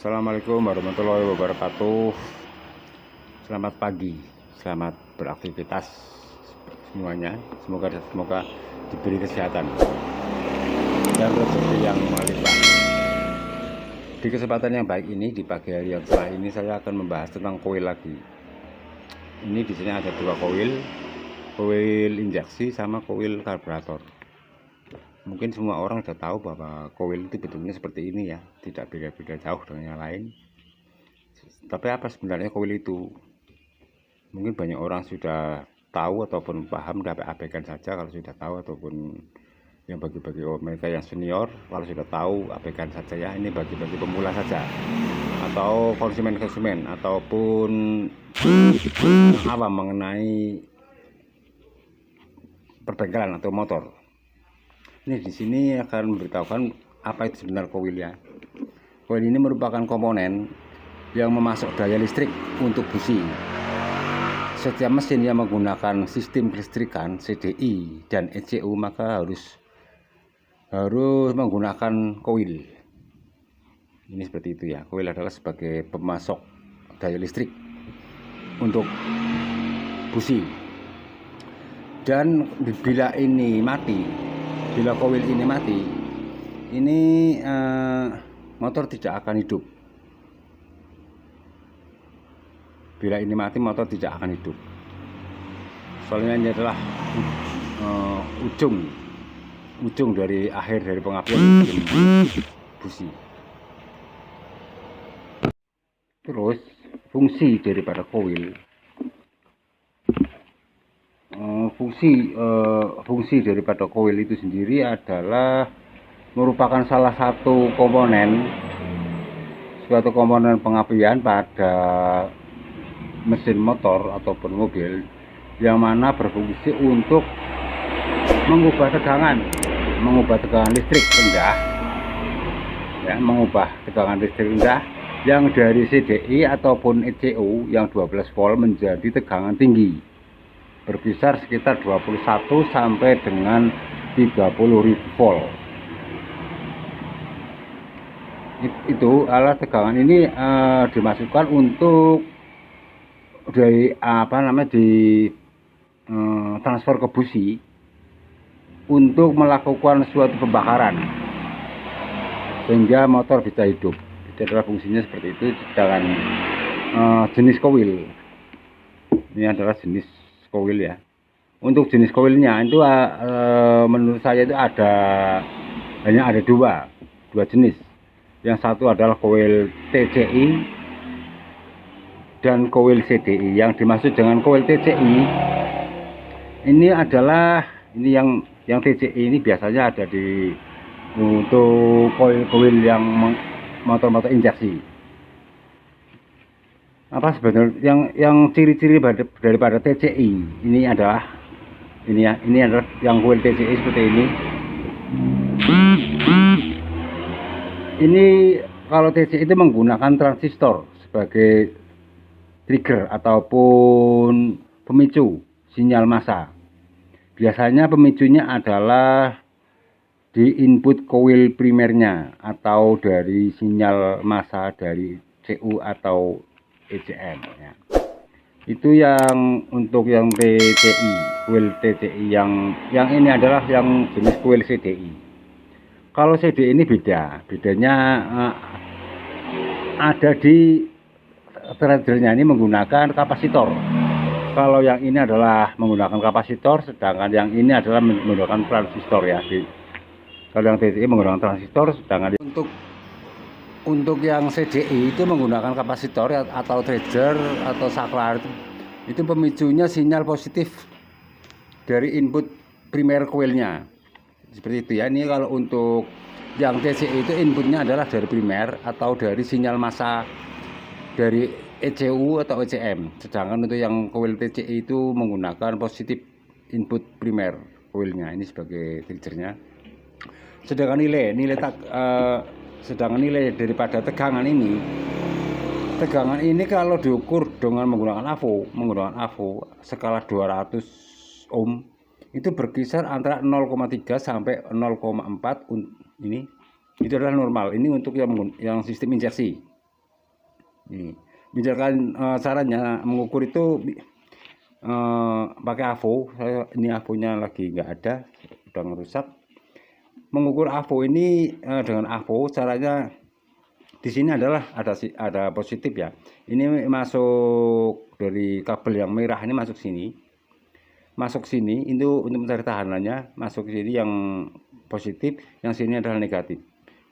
Assalamualaikum warahmatullahi wabarakatuh. Selamat pagi, selamat beraktivitas semuanya. Semoga diberi kesehatan dan rezeki yang melimpah. Di kesempatan yang baik ini, di pagi hari yang cerah ini, saya akan membahas tentang koil lagi. Ini di sini ada dua koil injeksi sama koil karburator. Mungkin semua orang sudah tahu bahwa koil itu bentuknya seperti ini ya, tidak beda-beda jauh dengan yang lain. Tapi apa sebenarnya koil itu? Mungkin banyak orang sudah tahu ataupun paham, dapat abaikan saja kalau sudah tahu, ataupun yang bagi-bagi mereka yang senior kalau sudah tahu abaikan saja ya. Ini bagi-bagi pemula saja, atau konsumen ataupun awam mengenai perbengkelan atau motor. Ini di sini akan memberitahukan apa itu sebenarnya koil ya. Koil ini merupakan komponen yang memasok daya listrik untuk busi. Setiap mesin yang menggunakan sistem kelistrikan CDI dan ECU maka harus menggunakan koil. Ini seperti itu ya. Koil adalah sebagai pemasok daya listrik untuk busi. Dan bila koil ini mati, ini motor tidak akan hidup. Bila ini mati, motor tidak akan hidup. Soalnya ini adalah ujung dari akhir dari pengapian busi. Terus fungsi daripada koil. Fungsi daripada koil itu sendiri adalah merupakan salah satu suatu komponen pengapian pada mesin motor ataupun mobil, yang mana berfungsi untuk mengubah tegangan listrik rendah ya, yang dari CDI ataupun ECU yang 12 volt menjadi tegangan tinggi, berkisar sekitar 21 sampai dengan 30.000 volt. Itu alat tegangan ini dimasukkan untuk transfer ke busi untuk melakukan suatu pembakaran sehingga motor bisa hidup. Itu adalah fungsinya seperti itu. Sedangkan jenis koil ini adalah jenis koil ya. Untuk jenis koilnya itu menurut saya itu hanya ada dua jenis. Yang satu adalah koil TCI dan koil CDI. Yang dimaksud dengan koil TCI ini adalah yang TCI ini biasanya ada untuk koil yang motor injeksi. Apa sebenarnya yang ciri-ciri daripada TCI ini adalah yang koil TCI seperti ini. Ini kalau TCI itu menggunakan transistor sebagai trigger ataupun pemicu sinyal massa. Biasanya pemicunya adalah di input koil primernya atau dari sinyal massa dari CU atau ECM ya. Itu yang untuk yang TCI, koil TCI. Yang ini adalah yang jenis koil CDI. Kalau CDI ini bedanya ada di threadernya ini menggunakan kapasitor. Kalau yang ini adalah menggunakan kapasitor, sedangkan yang ini adalah menggunakan transistor ya. Kalau yang TCI menggunakan transistor, sedangkan untuk yang CDI itu menggunakan kapasitor atau threader atau saklar. Itu pemicunya sinyal positif dari input primer koilnya. Seperti itu ya. Ini kalau untuk yang TCI itu inputnya adalah dari primer atau dari sinyal massa dari ECU atau ECM. Sedangkan untuk yang koil TCI itu menggunakan positif input primer koilnya. Ini sebagai triggernya. Sedangkan nilai daripada tegangan ini kalau diukur dengan menggunakan AVO skala 200 ohm itu berkisar antara 0,3 sampai 0,4. Ini itu adalah normal. Ini untuk yang sistem injeksi. Misalkan caranya mengukur itu pakai AVO. Ini AVO-nya lagi nggak ada, udah ngerusak. Mengukur AVO ini dengan AVO caranya di sini adalah ada positif ya. Ini masuk dari kabel yang merah ini masuk sini itu untuk mencari tahanannya, masuk sini yang positif, yang sini adalah negatif.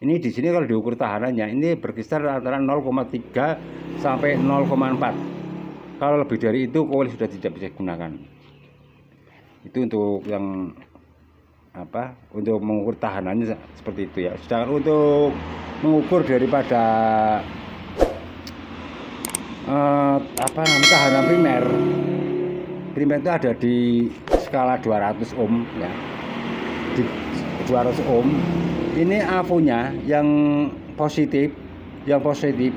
Ini di sini kalau diukur tahanannya ini berkisar antara 0,3 sampai 0,4. Kalau lebih dari itu coil sudah tidak bisa digunakan. Itu untuk yang untuk mengukur tahanannya seperti itu ya. Sedangkan untuk mengukur daripada tahanan primer itu ada di skala 200 ohm ya. Di 200 ohm ini AVO-nya yang positif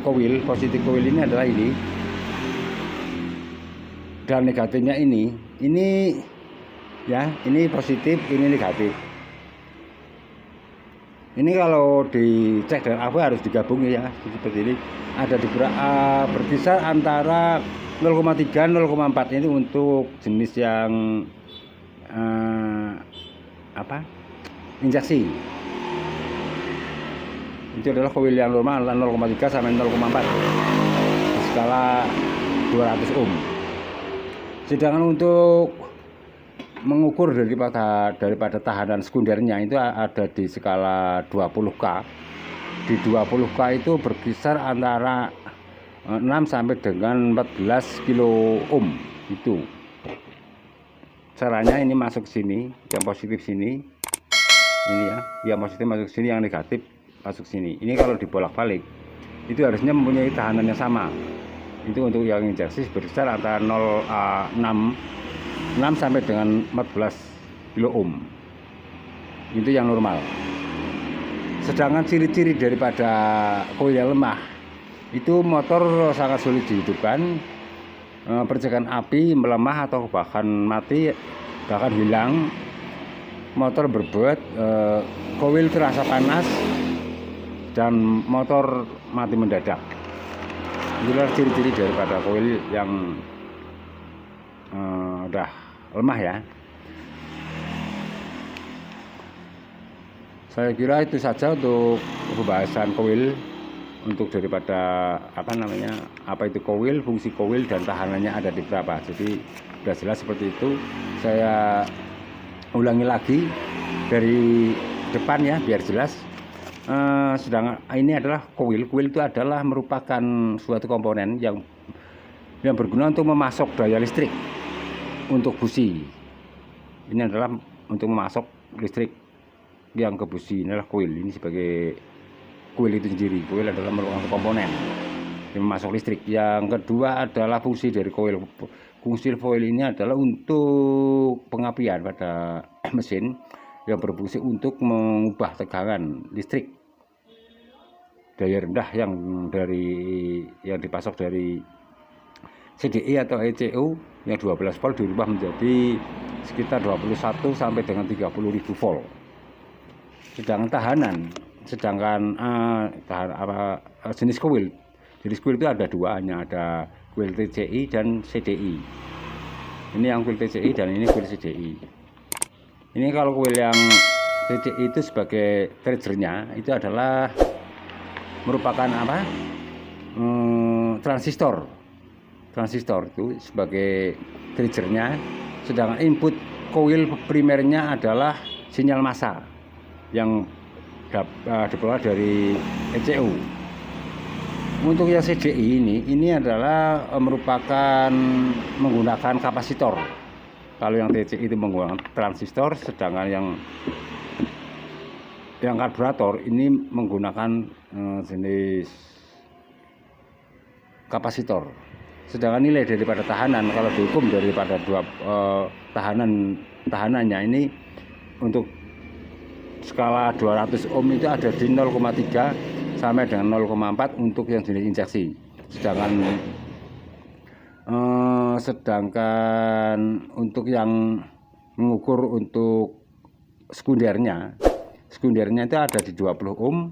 coil ini adalah ini, dan negatifnya ini ya, ini positif, ini negatif. Ini kalau dicek dengan AVO harus digabung ya, seperti ini. Ada di berkisar antara 0,3 0,4 ini untuk jenis yang injeksi. Itu adalah coil yang normal 0,3 sampai 0,4 di skala 200 ohm. Sedangkan untuk mengukur daripada tahanan sekundernya itu ada di skala 20K. Di 20K itu berkisar antara 6 sampai dengan 14 kilo ohm. Itu caranya. Ini masuk sini, yang positif sini, ini ya, yang positif masuk sini, yang negatif masuk sini. Ini kalau dibolak-balik itu harusnya mempunyai tahanan yang sama. Itu untuk yang injeksi berkisar antara 6 sampai dengan 14 kilo ohm. Itu yang normal. Sedangkan ciri-ciri daripada coil yang lemah itu motor sangat sulit dihidupkan, percikan api melemah atau bahkan mati, bahkan hilang. Motor berbuat coil terasa panas dan motor mati mendadak. Itulah ciri-ciri daripada coil yang udah lemah ya. Saya kira itu saja untuk pembahasan coil, untuk daripada apa itu coil, fungsi coil dan tahanannya ada di berapa. Jadi sudah jelas seperti itu. Saya ulangi lagi dari depan ya biar jelas. Sedangkan ini adalah coil. Coil itu adalah merupakan suatu komponen yang berguna untuk memasok daya listrik untuk busi. Ini adalah untuk memasok listrik yang ke busi. Inilah coil. Ini sebagai coil itu sendiri. Coil adalah merupakan komponen yang memasok listrik. Yang kedua adalah fungsi dari coil. Fungsi coil ini adalah untuk pengapian pada mesin, yang berfungsi untuk mengubah tegangan listrik daya rendah yang dipasok dari CDI atau ECU yang 12 volt dirubah menjadi sekitar 21 sampai dengan 30.000 volt. Sedangkan jenis coil itu ada dua, hanya ada coil TCI dan CDI. Ini yang coil TCI dan ini coil CDI. Ini kalau coil yang TCI itu sebagai triggernya itu adalah merupakan transistor itu sebagai triggernya. Sedangkan input coil primernya adalah sinyal massa yang diperoleh dari ECU. Untuk yang CDI ini adalah merupakan menggunakan kapasitor. Kalau yang TCI itu menggunakan transistor, sedangkan yang karburator ini menggunakan jenis kapasitor. Sedangkan nilai daripada tahanan kalau dihukum daripada tahanannya ini untuk skala 200 ohm itu ada di 0,3 sampai dengan 0,4 untuk yang jenis injeksi. Sedangkan untuk yang mengukur untuk sekundernya itu ada di 20 ohm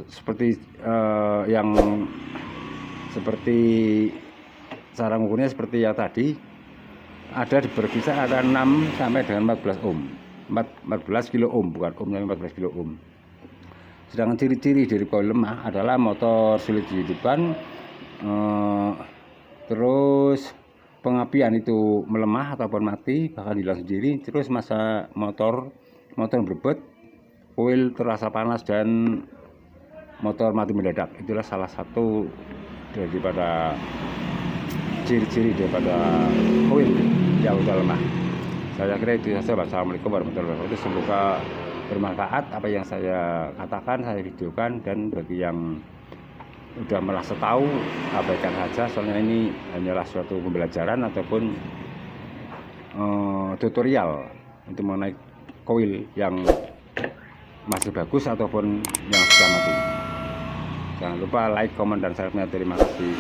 seperti yang seperti cara mengukurnya seperti yang tadi, ada berkisar ada 6 sampai dengan 14 ohm. 14 kilo ohm, bukan ohm, tapi 14 kilo ohm. Sedangkan ciri-ciri dari koil lemah adalah motor sulit dihidupkan, terus pengapian itu melemah ataupun mati, bahkan hilang sendiri. Terus masa motor berbet, koil terasa panas, dan motor mati mendadak. Itulah salah satu daripada ciri-ciri daripada koil yang sudah lemah. Saya kira itu saja. Wassalamualaikum warahmatullahi wabarakatuh. Semoga bermanfaat apa yang saya katakan, saya videokan, dan bagi yang sudah merasa tahu abaikan saja, soalnya ini hanyalah suatu pembelajaran ataupun tutorial untuk mengenai koil yang masih bagus ataupun yang sudah mati. Jangan lupa like, komen, dan share-nya. Terima kasih.